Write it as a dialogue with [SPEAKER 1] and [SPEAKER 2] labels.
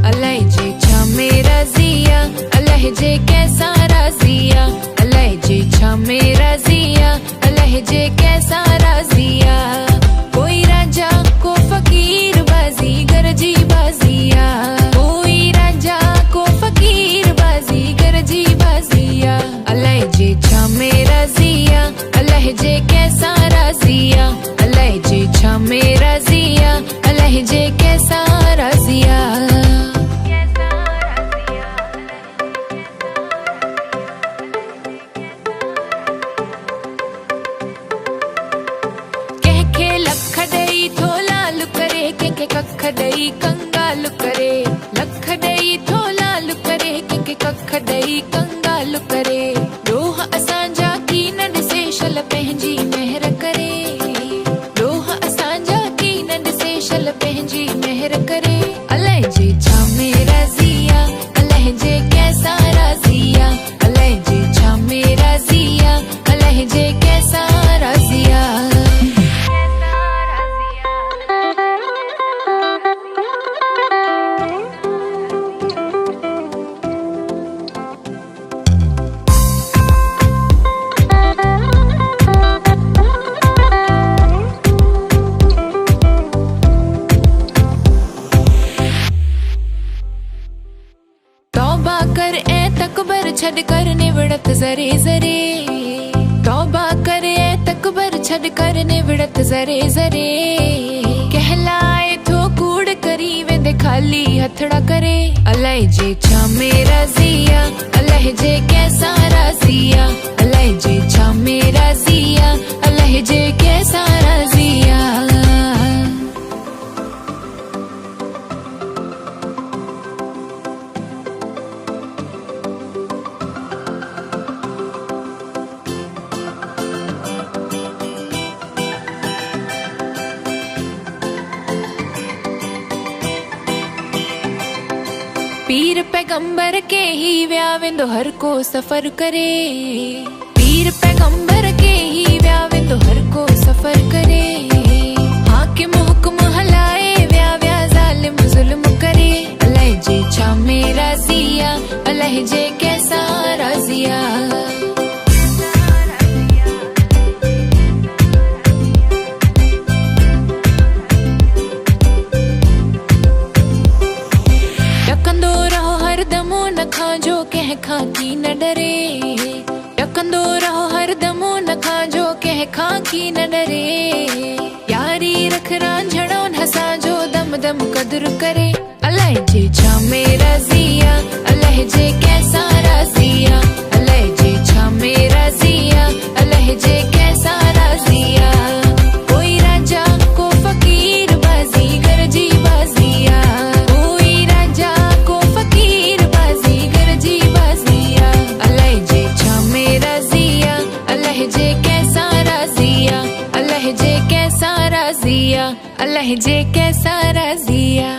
[SPEAKER 1] अलहजे छा मेरा जिया, अलहजे कैसा राजिया, अलहजे छा मेरा जिया, अलहजे कैसा राजिया। कोई राजा को फकीर बाजी गरजी बाजिया, कोई राजा को फकीर बाजी गरजी बाजिया। अलहजे छा मेरा जिया, अलहजे कैसा राजिया, अलहजे छा मेरा जिया, अलहजे कैसा राजिया। कह के लख दई थो लाल करे, के कख दई कंगाल करे, लख दई थो लाल करे, के कख दई कंगाल करे। रोह असांजा की न ॾिसे शल पंहिंजी मेहर करे, रोह असांजा की न ॾिसे शल पंहिंजी मेहर करे। अलहजे छा मेरा जिया, अलहजे कैसा राजिया, अलहजे छा मेरा जिया, अलहजे कैसा राजिया। तौबा कर ए तकबर छड़ कर निवड़त जरे जरे, तौबा कर ए तकबर छड़ कर निवड़त जरे जरे। कहलाए थो कूड़ करी वेंदे खाली हथड़ा करे। अलहजे छा मेरा जिया, अलहजे कैसा राजिया, अलहजे छा मेरा जिया, अलहजे कैसा राजिया। पीर पैगंबर के ही व्या वेंदो हर को सफर करे, पीर पैगंबर के ही व्या वेंदो हर को सफर करे। हाकिम हुक्म हलाए व्या व्या जालिम जुल्म करे। अलहजे छा मेरा जिया, अलहजे कैसा राजिया। टकंदो रहो हरदमो न खांजो कह खां की न डरे, टकंदो रहो हरदमो न खांजो कह खां की न डरे। यारी रख रांझणो हसांजो दम दम कदर करे। अलहजे छा मेरा जिया, अलहजे कैसा राजिया, अलहजे छा मेरा जिया, अलहजे कैसा राजिया। कोई राजा को फकीर बाजी गरजी बाजिया, कोई राजा को फकीर बाजी गरजी बाजिया। अलहजे छा मेरा जिया, अलहजे कैसा राजिया, अलहजे कैसा राजिया, अलहजे कैसा राजिया।